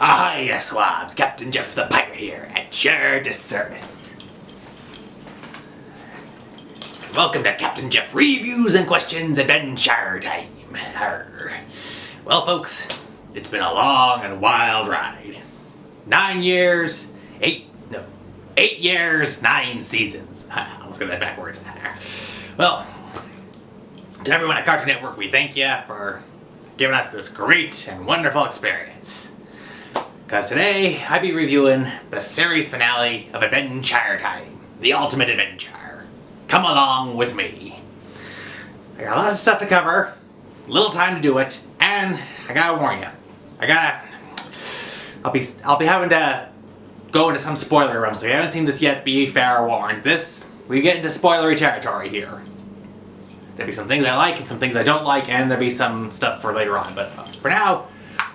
Ahoy, swabs! Captain Jeff the Pirate here, at your disservice. Welcome to Captain Jeff Reviews and Questions Adventure Time. Arr. Well, folks, it's been a long and wild ride. 8 years, 9 seasons. I almost got that backwards. Well, to everyone at Cartoon Network, we thank you for giving us this great and wonderful experience. Because today, I'll be reviewing the series finale of Adventure Time, the ultimate adventure. Come along with me. I got lots of stuff to cover, little time to do it, and I gotta warn you, I'll be having to go into some spoiler realm, so if you haven't seen this yet, be fair warned. We get into spoilery territory here. There'll be some things I like and some things I don't like, and there'll be some stuff for later on, but for now,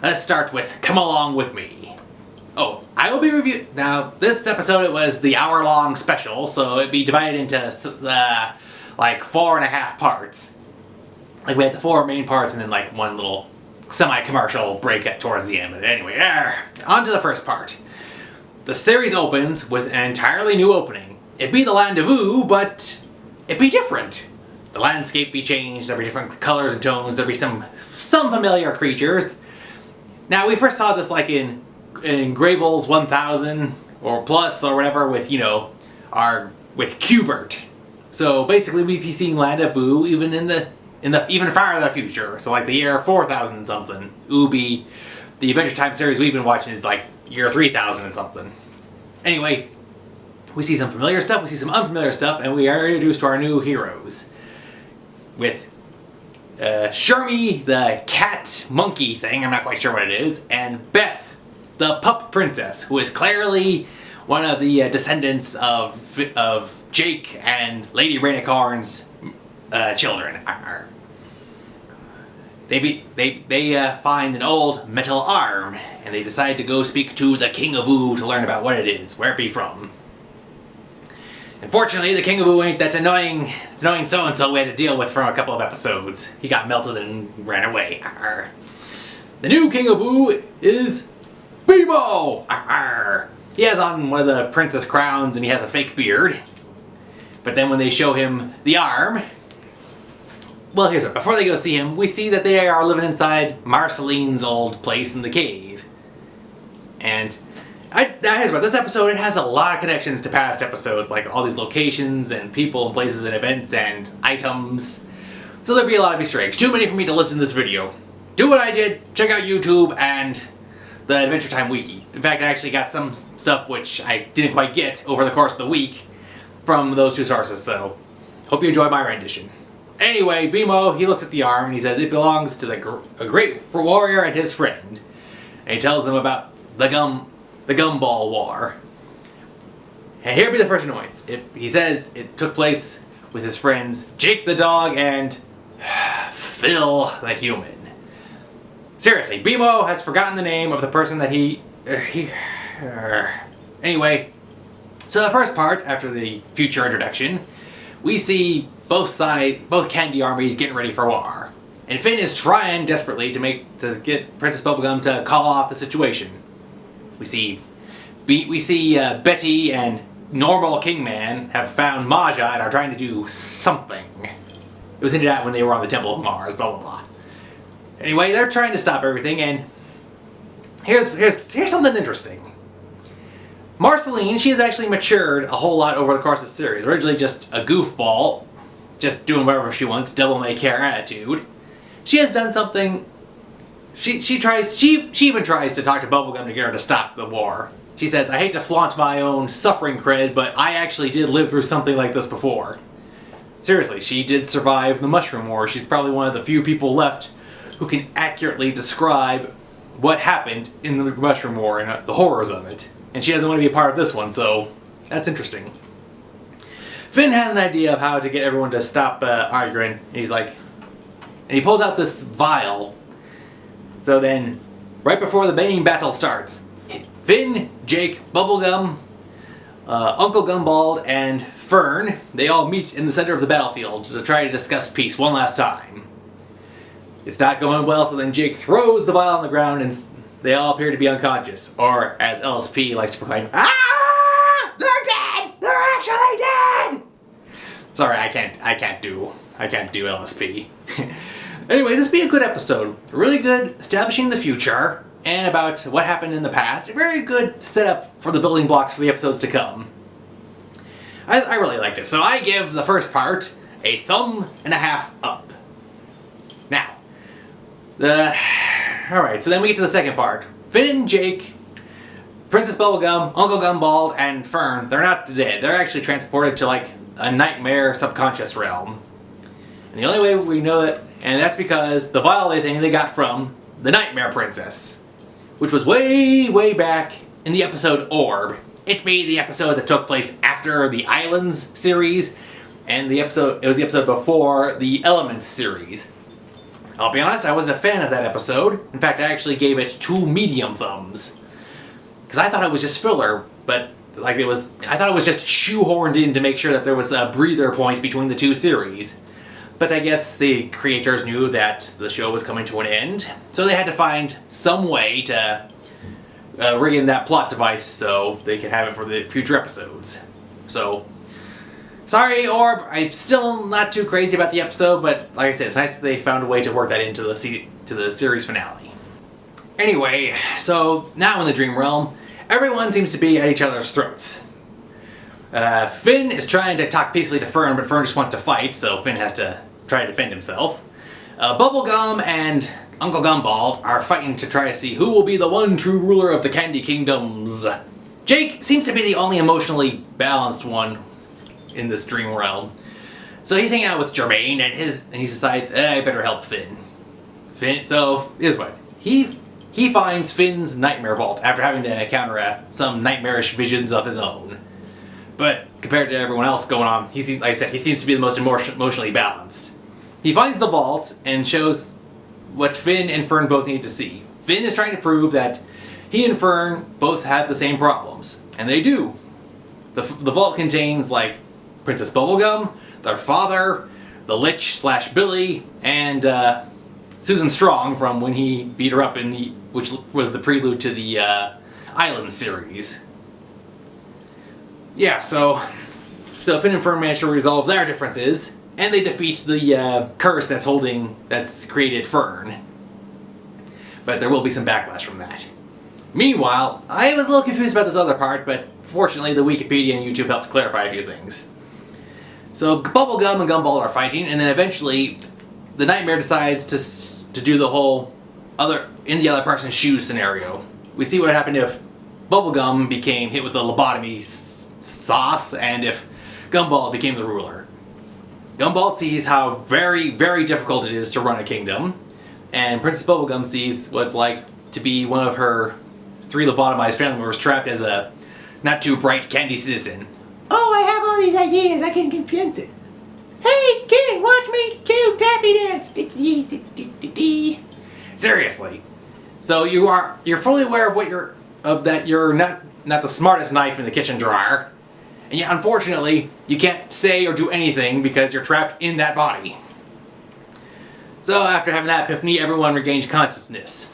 let's start with Come Along With Me. Oh, I will be reviewing... Now, this episode, it was the hour-long special, so it'd be divided into, like, 4.5 parts. Like, we had the 4 main parts and then, like, one little semi-commercial break towards the end. But anyway, on to the first part. The series opens with an entirely new opening. It'd be the Land of Ooh, but it'd be different. The landscape be changed, there'd be different colors and tones, there'd be some familiar creatures. Now, we first saw this, like, in Grable's 1000 or plus or whatever with, with Qbert. So basically we'd be seeing Land of Ooh even in the even farther future. So like the year 4000 and something. The Adventure Time series we've been watching is like year 3000 and something. Anyway, we see some familiar stuff, we see some unfamiliar stuff, and we are introduced to our new heroes. With Shermie, the cat monkey thing, I'm not quite sure what it is, and Beth, the pup princess, who is clearly one of the descendants of Jake and Lady Rainicorn's children. They find an old metal arm, and they decide to go speak to the King of Ooh to learn about what it is, where it be from. Unfortunately, the King of Ooh ain't that annoying so-and-so we had to deal with from a couple of episodes. He got melted and ran away. The new King of Ooh is Beemo! He has on one of the princess crowns and he has a fake beard. But then when they show him the arm... Well, here's what. Before they go see him, we see that they are living inside Marceline's old place in the cave. And... here's what, this episode, it has a lot of connections to past episodes, like all these locations and people and places and events and items. So there'll be a lot of Easter eggs. Too many for me to listen to this video. Do what I did, check out YouTube and the Adventure Time Wiki. In fact, I actually got some stuff which I didn't quite get over the course of the week from those 2 sources, so hope you enjoy my rendition. Anyway, Beemo, he looks at the arm and he says it belongs to a great warrior and his friend. And he tells them about the Gumball War. And here be the first annoyance. He says it took place with his friends Jake the dog and Phil the human. Seriously, Beemo has forgotten the name of the person that Anyway, so the first part, after the future introduction, we see both candy armies getting ready for war. And Finn is trying desperately to get Princess Bubblegum to call off the situation. We see Betty and normal Kingman have found Maja and are trying to do something. It was hinted at when they were on the Temple of Mars, blah blah blah. Anyway, they're trying to stop everything, and here's something interesting. Marceline, she has actually matured a whole lot over the course of the series. Originally just a goofball, just doing whatever she wants, devil may care attitude. She has done something. She even tries to talk to Bubblegum to get her to stop the war. She says, I hate to flaunt my own suffering cred, but I actually did live through something like this before. Seriously, she did survive the Mushroom War. She's probably one of the few people left who can accurately describe what happened in the Mushroom War and the horrors of it. And she doesn't want to be a part of this one, so that's interesting. Finn has an idea of how to get everyone to stop arguing. And he pulls out this vial. So then, right before the main battle starts, Finn, Jake, Bubblegum, Uncle Gumball, and Fern, they all meet in the center of the battlefield to try to discuss peace one last time. It's not going well, so then Jake throws the vial on the ground and they all appear to be unconscious, or as LSP likes to proclaim, "Ah! They're dead! They're actually dead!" Sorry, I can't do LSP. Anyway, this will be a good episode. Really good establishing the future and about what happened in the past. A very good setup for the building blocks for the episodes to come. I really liked it. So I give the first part a 1.5 up. Now, alright, so then we get to the second part. Finn, Jake, Princess Bubblegum, Uncle Gumball, and Fern, they're not dead. They're actually transported to like a nightmare subconscious realm. And the only way we know that, and that's because the vial they got from the Nightmare Princess, which was way, way back in the episode Orb. It being the episode that took place after the Islands series, and it was the episode before the Elements series. I'll be honest, I wasn't a fan of that episode. In fact, I actually gave it 2 medium thumbs. Because I thought it was just filler, but I thought it was just shoehorned in to make sure that there was a breather point between the 2 series. But I guess the creators knew that the show was coming to an end, so they had to find some way to rig in that plot device so they could have it for the future episodes. So, sorry Orb, I'm still not too crazy about the episode, but like I said, it's nice that they found a way to work that into the series finale. Anyway, so now in the Dream Realm, everyone seems to be at each other's throats. Finn is trying to talk peacefully to Fern, but Fern just wants to fight, so Finn has to try to defend himself. Bubblegum and Uncle Gumball are fighting to try to see who will be the one true ruler of the Candy Kingdoms. Jake seems to be the only emotionally balanced one in this dream realm. So he's hanging out with Jermaine, and he decides, I better help Finn. So here's what. He finds Finn's nightmare vault after having to encounter some nightmarish visions of his own. But compared to everyone else going on, like I said, he seems to be the most emotionally balanced. He finds the vault and shows what Finn and Fern both need to see. Finn is trying to prove that he and Fern both have the same problems, and they do. The vault contains like Princess Bubblegum, their father, the Lich / Billy, and Susan Strong from when he beat her up which was the prelude to the Island series. Yeah, so Finn and Fern manage to resolve their differences, and they defeat the curse that's created Fern. But there will be some backlash from that. Meanwhile, I was a little confused about this other part, but fortunately the Wikipedia and YouTube helped clarify a few things. So Bubblegum and Gumball are fighting, and then eventually the Nightmare decides to do the whole in the other person's shoes scenario. We see what happened if Bubblegum became hit with the lobotomy sauce, and if Gumball became the ruler. Gumball sees how very, very difficult it is to run a kingdom, and Princess Bubblegum sees what it's like to be one of her 3 lobotomized family members trapped as a not too bright candy citizen. Oh, I have all these ideas, I can convince it. Hey kid, watch me do taffy dance. Seriously. So you're fully aware of that you're not the smartest knife in the kitchen drawer, and yet unfortunately you can't say or do anything because you're trapped in that body. So after having that epiphany, everyone regains consciousness.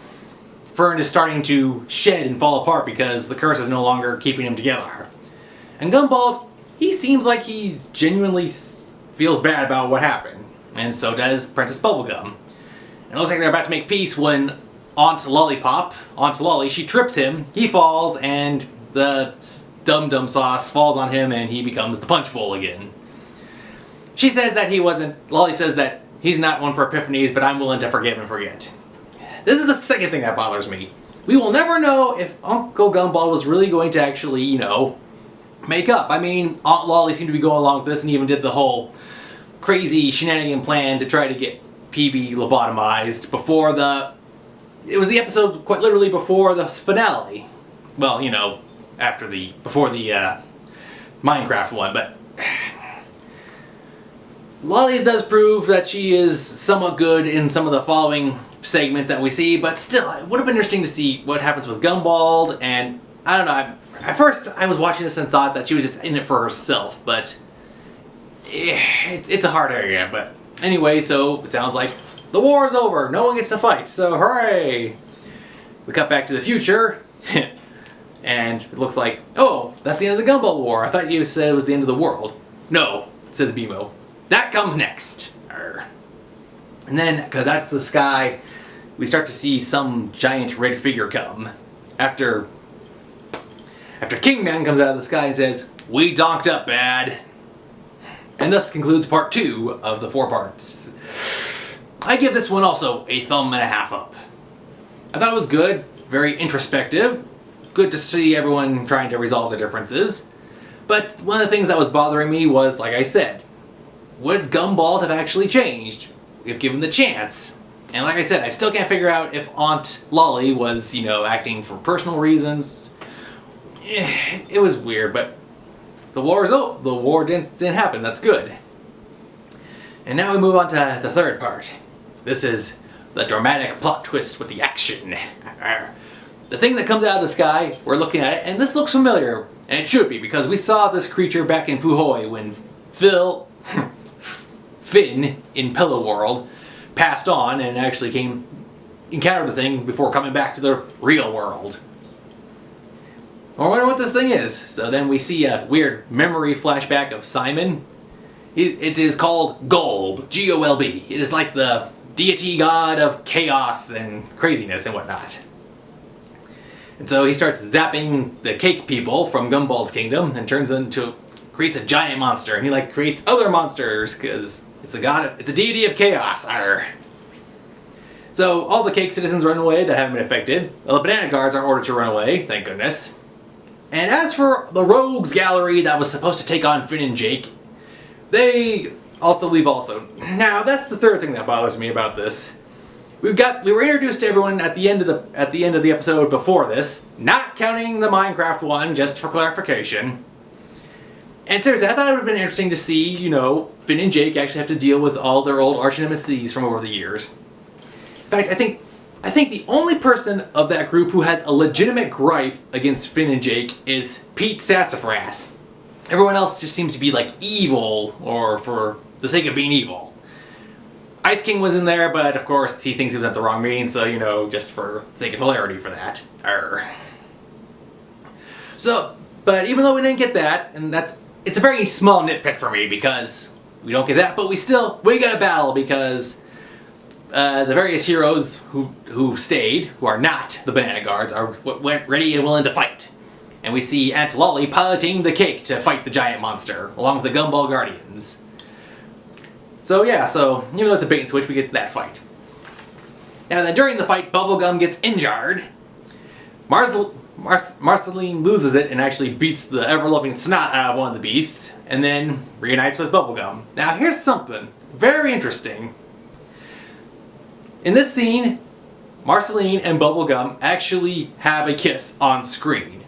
Fern is starting to shed and fall apart because the curse is no longer keeping him together. And Gumball, he seems like he's genuinely feels bad about what happened, and so does Princess Bubblegum. And it looks like they're about to make peace when Aunt Lolly, she trips him, he falls, and the dum-dum sauce falls on him and he becomes the punch bowl again. She says that Lolly says that he's not one for epiphanies, but I'm willing to forgive and forget. This is the second thing that bothers me. We will never know if Uncle Gumball was really going to actually, make up. I mean, Aunt Lolly seemed to be going along with this and even did the whole crazy shenanigan plan to try to get PB lobotomized it was the episode quite literally before the finale. Well, before the Minecraft one, but Lolly does prove that she is somewhat good in some of the following segments that we see, but still, it would have been interesting to see what happens with Gumball, and I don't know, at first I was watching this and thought that she was just in it for herself, but it's a hard area. But anyway, so it sounds like the war is over, no one gets to fight, so hooray! we cut back to the future, and it looks like, oh, that's the end of the Gumball War. I thought you said it was the end of the world. No, says BMO. That comes next. Arr. And then, because out of the sky, we start to see some giant red figure come. After Kingman comes out of the sky and says, "We donked up bad." And thus concludes part 2 of the 4 parts. I give this one also a thumb and a half up. I thought it was good, very introspective, good to see everyone trying to resolve their differences. But one of the things that was bothering me was, like I said, would Gumball have actually changed if given the chance? And like I said, I still can't figure out if Aunt Lolly was, you know, acting for personal reasons. It was weird, but the war is over. The war didn't happen. That's good. And now we move on to the 3rd part. This is the dramatic plot twist with the action. The thing that comes out of the sky, we're looking at it, and this looks familiar, and it should be, because we saw this creature back in Ahoy when Finn in Pillow World passed on and actually encountered the thing before coming back to the real world. I wonder what this thing is. So then we see a weird memory flashback of Simon. It is called Golb, G-O-L-B. It is like the deity god of chaos and craziness and whatnot. And so he starts zapping the cake people from Gumball's kingdom and creates a giant monster. And he creates other monsters because it's a deity of chaos. Arr. So all the cake citizens run away that haven't been affected. The banana guards are ordered to run away, thank goodness. And as for the rogues gallery that was supposed to take on Finn and Jake, they also leave also. Now that's the 3rd thing that bothers me about this. We were introduced to everyone at the end of the episode before this, not counting the Minecraft one, just for clarification. And seriously, I thought it would have been interesting to see, you know, Finn and Jake actually have to deal with all their old arch nemesis from over the years. In fact, I think the only person of that group who has a legitimate gripe against Finn and Jake is Pete Sassafras. Everyone else just seems to be like evil, or for the sake of being evil. Ice King was in there, but of course he thinks he was at the wrong meeting, so, you know, just for sake of hilarity for that. Arr. So, but even though we didn't get that, and it's a very small nitpick for me because we don't get that, but we got a battle because the various heroes who stayed, who are not the banana guards, went ready and willing to fight. And we see Aunt Lolly piloting the cake to fight the giant monster, along with the Gumball Guardians. So yeah, so even though it's a bait and switch, we get to that fight. Now then, during the fight, Bubblegum gets injured. Marceline loses it and actually beats the ever-loving snot out of one of the beasts, and then reunites with Bubblegum. Now here's something very interesting. In this scene, Marceline and Bubblegum actually have a kiss on screen.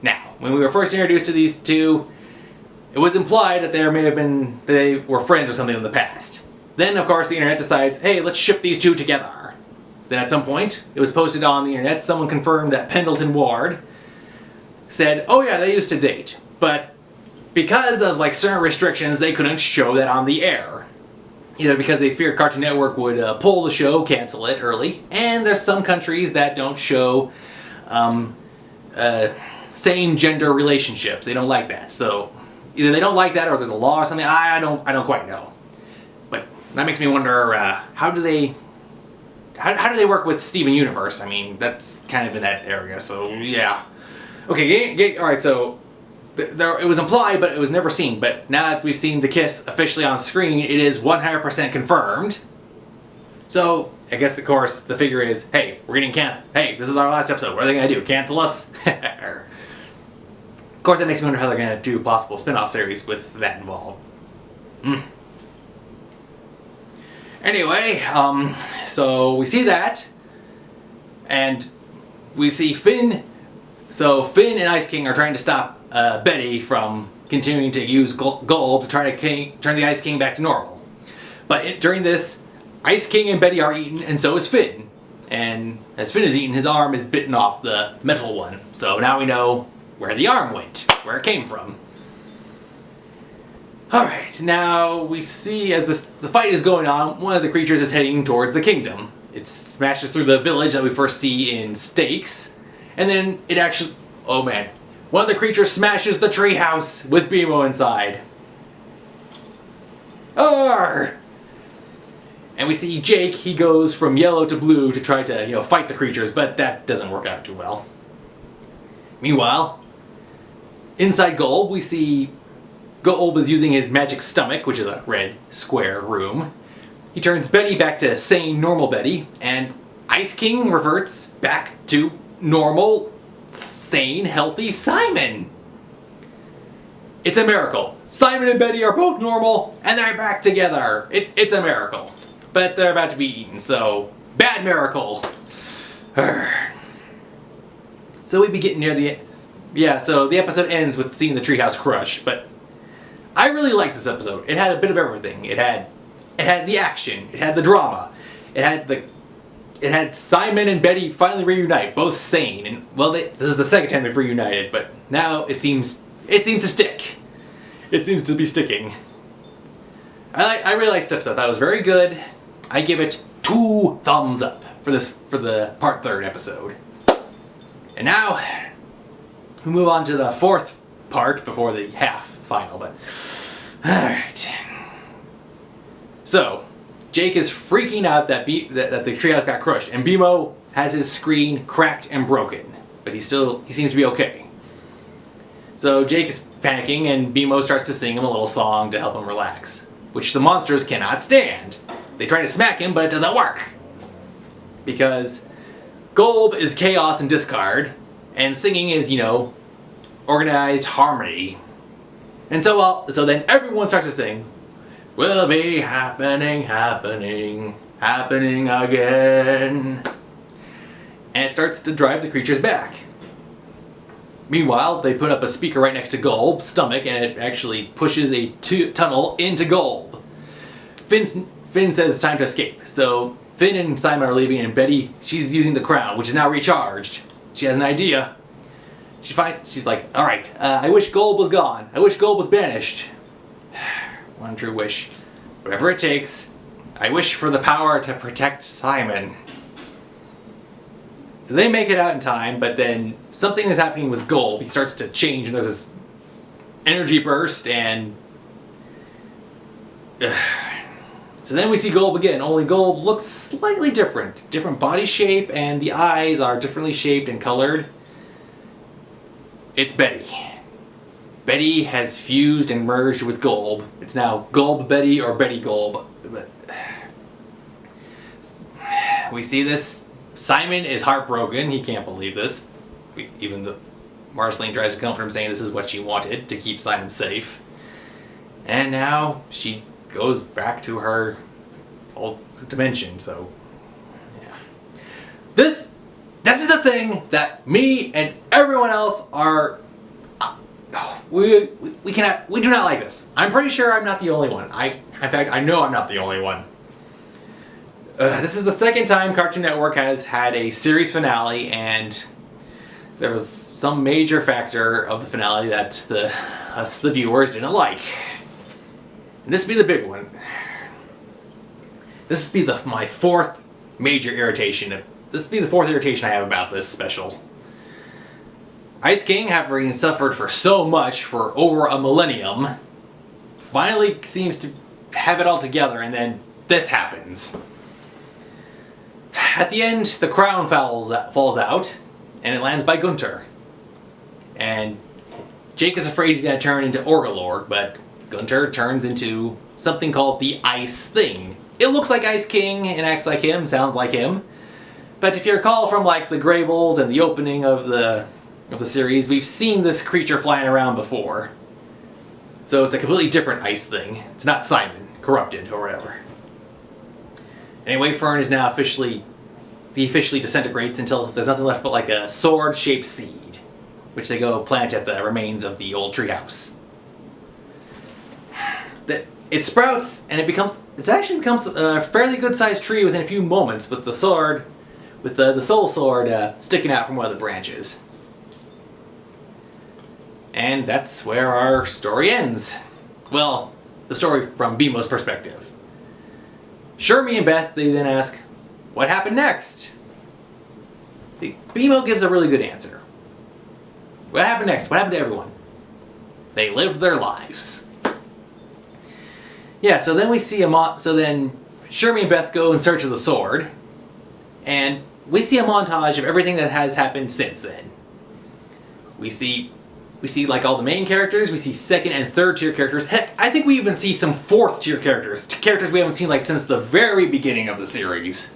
Now, when we were first introduced to these two, it was implied that they were friends or something in the past. Then, of course, the internet decides, hey, let's ship these two together. Then at some point, it was posted on the internet, someone confirmed that Pendleton Ward said, oh yeah, they used to date. But because of certain restrictions, they couldn't show that on the air. Either because they feared Cartoon Network would pull the show, cancel it early, and there's some countries that don't show same gender relationships. They don't like that. So either they don't like that or there's a law or something. I don't quite know. But that makes me wonder, how do they work with Steven Universe? I mean, that's kind of in that area, so yeah. Okay, alright, so it was implied, but it was never seen. But now that we've seen the kiss officially on screen, it is 100% confirmed. So, I guess, of course, the figure is, hey, we're getting hey, this is our last episode, what are they going to do, cancel us? Of course, that makes me wonder how they're going to do a possible spin-off series with that involved. Anyway, so we see that, and we see Finn. So Finn and Ice King are trying to stop Betty from continuing to use gold to try to turn the Ice King back to normal. But during this, Ice King and Betty are eaten, and so is Finn. And as Finn is eaten, his arm is bitten off, the metal one. So now we know where the arm went, where it came from. Alright, now we see as the fight is going on, one of the creatures is heading towards the kingdom. It smashes through the village that we first see in Stakes, and then it actually, oh man, one of the creatures smashes the treehouse with BMO inside. Arr! And we see Jake, he goes from yellow to blue to try to, fight the creatures, but that doesn't work out too well. Meanwhile, inside Golb, we see Golb is using his magic stomach, which is a red square room. He turns Betty back to sane, normal Betty, and Ice King reverts back to normal, sane, healthy Simon. It's a miracle. Simon and Betty are both normal, and they're back together. It's a miracle. But they're about to be eaten, so bad miracle. So we be getting near the end. Yeah, so the episode ends with seeing the treehouse crush, but I really liked this episode. It had a bit of everything. It had the action, it had the drama, it had Simon and Betty finally reunite, both sane, and well, this is the second time they've reunited, but now it seems to stick. It seems to be sticking. I really liked this episode. That was very good. I give it 2 thumbs up for the part 3rd episode. And now we move on to the 4th part before the half final. But all right. So Jake is freaking out that the treehouse got crushed, and BMO has his screen cracked and broken, but he seems to be okay. So Jake is panicking, and BMO starts to sing him a little song to help him relax, which the monsters cannot stand. They try to smack him, but it doesn't work. Because Golb is chaos and discard, and singing is, organized harmony. And so then everyone starts to sing, "Will be happening again." And it starts to drive the creatures back. Meanwhile, they put up a speaker right next to Golb's stomach, and it actually pushes a tunnel into Golb. Finn says it's time to escape. So Finn and Simon are leaving, and Betty, she's using the crown, which is now recharged. She has an idea. She's like, all right, I wish Golb was gone. I wish Golb was banished. One true wish. Whatever it takes, I wish for the power to protect Simon. So they make it out in time, but then something is happening with Golb. He starts to change, and there's this energy burst, and so then we see Golb again, only Golb looks slightly different. Different body shape, and the eyes are differently shaped and colored. It's Betty. Betty has fused and merged with Golb. It's now Golb Betty or Betty Golb. But we see this. Simon is heartbroken. He can't believe this. Even though Marceline tries to comfort him, saying this is what she wanted, to keep Simon safe. And now she goes back to her old dimension, so yeah. This is the thing that me and everyone else are we do not like this. I'm pretty sure I'm not the only one. In fact, I know I'm not the only one. This is the second time Cartoon Network has had a series finale, and there was some major factor of the finale that us, the viewers, didn't like. And this would be the big one. This would be my 4th major irritation. This would be the 4th irritation I have about this special. Ice King, having suffered for so much for over a millennium, finally seems to have it all together, and then this happens. At the end, the crown falls out, and it lands by Gunter. And Jake is afraid he's going to turn into Orgalorg, but Gunter turns into something called the Ice Thing. It looks like Ice King and acts like him, sounds like him. But if you recall from like the Greybles and the opening of the series, we've seen this creature flying around before. So it's a completely different Ice Thing. It's not Simon, corrupted or whatever. Anyway, Fern is now officially disintegrates until there's nothing left but like a sword-shaped seed, which they go plant at the remains of the old treehouse. It sprouts, and it actually becomes a fairly good-sized tree within a few moments, with the sword, with the soul sword sticking out from one of the branches. And that's where our story ends. Well, the story from BMO's perspective. Shermie and Beth, they then ask, what happened next? BMO gives a really good answer. What happened next? What happened to everyone? They lived their lives. Yeah, so then we see so then Shermie and Beth go in search of the sword, and we see a montage of everything that has happened since then. We see like all the main characters, we see second and third tier characters. Heck, I think we even see some fourth tier characters we haven't seen like since the very beginning of the series.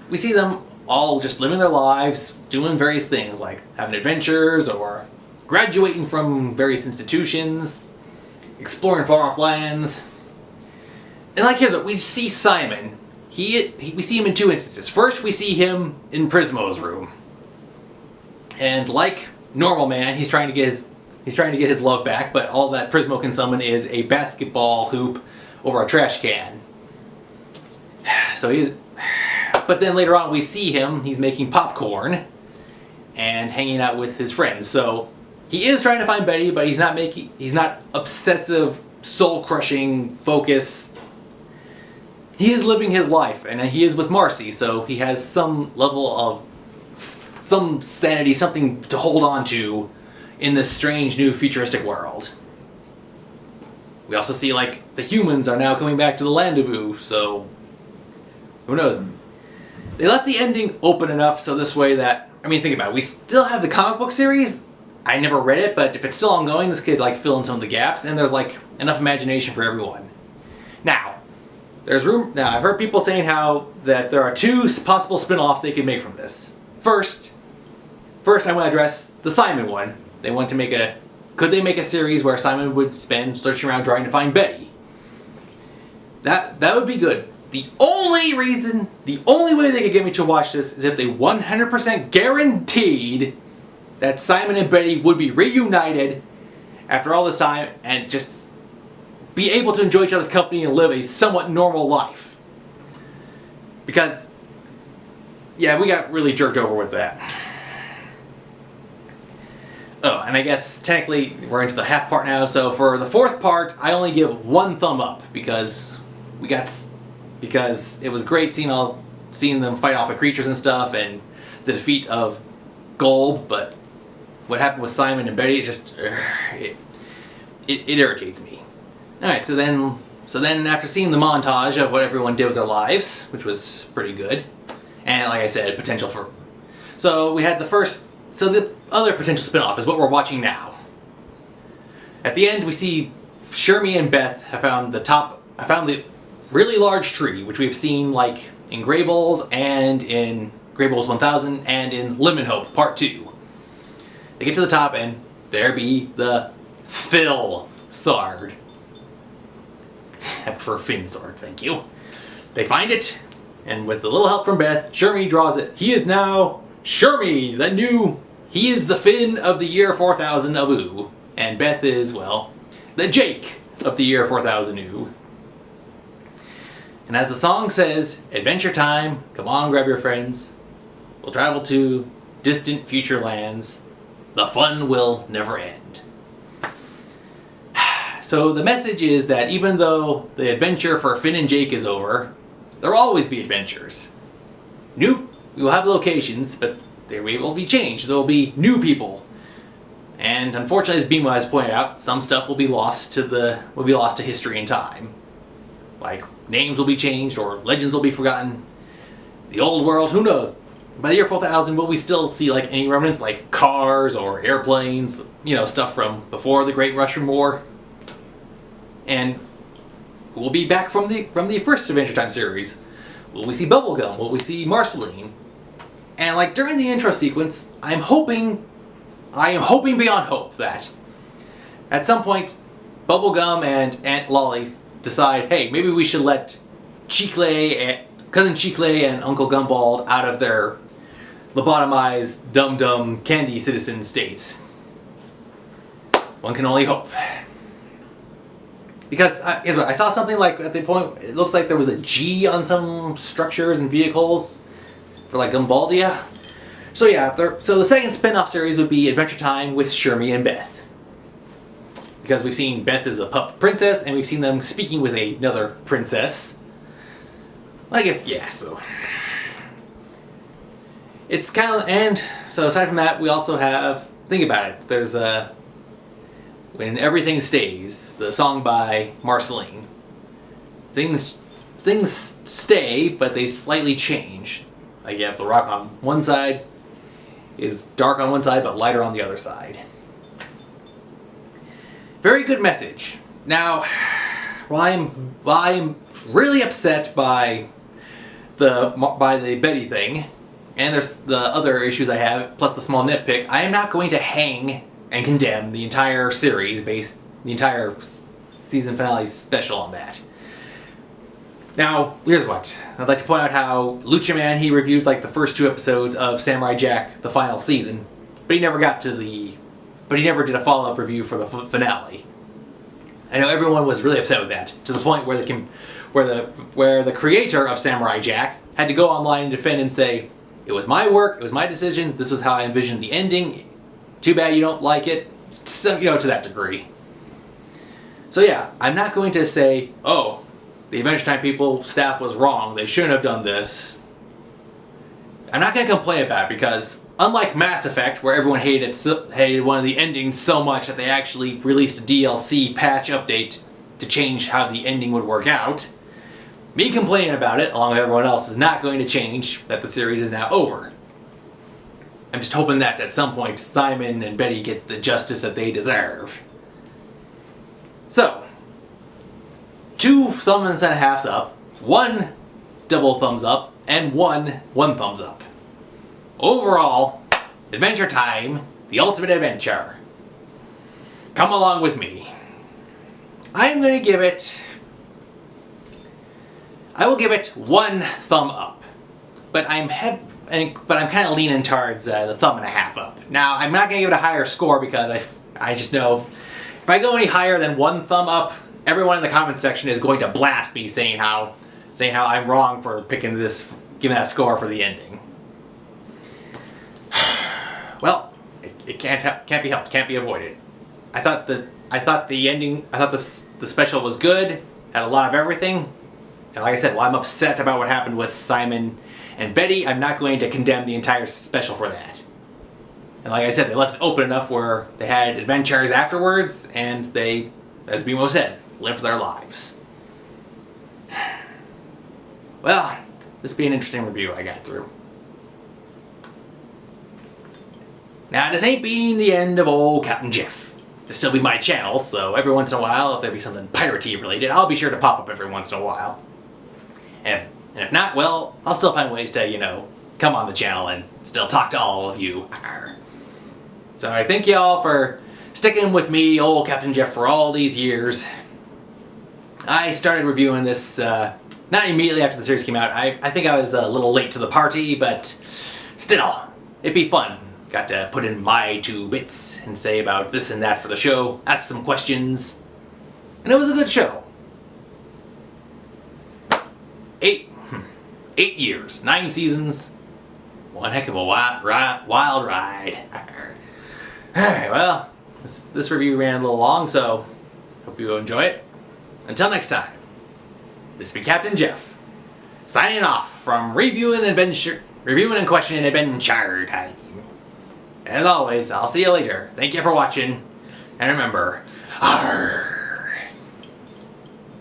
We see them all just living their lives, doing various things like having adventures or graduating from various institutions, exploring far-off lands. And like here's what we see Simon. We see him in two instances. First, we see him in Prismo's room, and like normal man, he's trying to get his love back, but all that Prismo can summon is a basketball hoop over a trash can. But then later on we see him, he's making popcorn and hanging out with his friends. So he is trying to find Betty, but he's not obsessive, soul-crushing focus. He is living his life, and he is with Marcy, so he has some level of some sanity, something to hold on to in this strange new futuristic world. We also see like the humans are now coming back to the land of Ooh, so who knows? They left the ending open enough so this way that, I mean, think about it, we still have the comic book series. I never read it, but if it's still ongoing, this could like fill in some of the gaps, and there's like enough imagination for everyone. Now, I've heard people saying that there are two possible spin-offs they could make from this. First I want to address the Simon one. Could they make a series where Simon would spend searching around trying to find Betty? That would be good. The only way they could get me to watch this is if they 100% guaranteed that Simon and Betty would be reunited after all this time and just be able to enjoy each other's company and live a somewhat normal life. Because, yeah, we got really jerked over with that. Oh, and I guess technically we're into the half part now, so for the fourth part, I only give one thumb up because it was great seeing them fight off the creatures and stuff and the defeat of Golb, but what happened with Simon and Betty, it irritates me. Alright, so then after seeing the montage of what everyone did with their lives, which was pretty good, and like I said, potential for... So we had the other potential spin-off is what we're watching now. At the end, we see Shermie and Beth have found the really large tree, which we've seen like in Greyballs and in Greyballs 1000 and in Lemon Hope Part 2. They get to the top and there be the Phil Sword. I prefer Finn Sword, thank you. They find it, and with a little help from Beth, Shermie draws it. He is now Shermie, he is the Finn of the year 4000 of Ooh. And Beth is, well, the Jake of the year 4000 Ooh. And as the song says, adventure time, come on, grab your friends. We'll travel to distant future lands. The fun will never end. So the message is that even though the adventure for Finn and Jake is over, there will always be adventures. We will have locations, but they will be changed. There will be new people. And unfortunately, as Bimo has pointed out, some stuff will be lost to history and time. Like, names will be changed, or legends will be forgotten. The old world, who knows? By the year 4000, will we still see like any remnants, like cars or airplanes, stuff from before the Great Russian War? And we'll be back from the first Adventure Time series. Will we see Bubblegum? Will we see Marceline? And like during the intro sequence, I am hoping beyond hope that at some point Bubblegum and Aunt Lolly decide, hey, maybe we should let Cousin Chicle and Uncle Gumball out of their lobotomized, dumb candy citizen states. One can only hope. Because, here's what, I saw something like, at the point, it looks like there was a G on some structures and vehicles for like Gumbaldia. So yeah, so the second spin-off series would be Adventure Time with Shermie and Beth. Because we've seen Beth as a pup princess, and we've seen them speaking with another princess. I guess, yeah, so. It's kind of, and so aside from that, we also have, think about it, there's When Everything Stays, the song by Marceline. Things stay, but they slightly change. Like you have the rock on one side, is dark on one side, but lighter on the other side. Very good message. Now, while I'm really upset by the Betty thing, and there's the other issues I have, plus the small nitpick, I am not going to hang and condemn the entire series the entire season finale special on that. Now, here's what. I'd like to point out how Lucha Man, he reviewed like the first 2 episodes of Samurai Jack, the final season, but he never did a follow-up review for the finale. I know everyone was really upset with that, to the point where the creator of Samurai Jack had to go online and defend and say, it was my work, it was my decision, this was how I envisioned the ending, too bad you don't like it, so, you know, to that degree. So yeah, I'm not going to say, oh, the Adventure Time staff was wrong, they shouldn't have done this. I'm not going to complain about it because, unlike Mass Effect, where everyone hated one of the endings so much that they actually released a DLC patch update to change how the ending would work out, me complaining about it, along with everyone else, is not going to change that the series is now over. I'm just hoping that at some point Simon and Betty get the justice that they deserve. So, 2 thumbs and a halves up, 1 double thumbs up, and 1 thumbs up. Overall, Adventure Time, the ultimate adventure. Come along with me. I will give it 1 thumb up, but I'm kind of leaning towards the thumb and a half up. Now, I'm not going to give it a higher score because I just know if I go any higher than 1 thumb up, everyone in the comments section is going to blast me saying how I'm wrong for giving that score for the ending. Well, it can't be helped, can't be avoided. I thought the special was good, had a lot of everything, and like I said, while I'm upset about what happened with Simon and Betty, I'm not going to condemn the entire special for that. And like I said, they left it open enough where they had adventures afterwards, and they, as Bimo said, lived their lives. Well, this will be an interesting review I got through. Now, this ain't been the end of old Captain Jeff. This still be my channel, so every once in a while, if there be something piratey related, I'll be sure to pop up every once in a while. And if not, well, I'll still find ways to, you know, come on the channel and still talk to all of you. So I thank y'all for sticking with me, old Captain Jeff, for all these years. I started reviewing this, not immediately after the series came out. I think I was a little late to the party, but still, it'd be fun. Got to put in my 2 bits and say about this and that for the show, ask some questions, and it was a good show. 8 years, 9 seasons, one heck of a wild ride. Alright, well, this review ran a little long, so hope you enjoy it. Until next time, this has been Captain Jeff, signing off from Reviewing and Questioning Adventure Time. As always, I'll see you later. Thank you for watching, and remember, arrgh.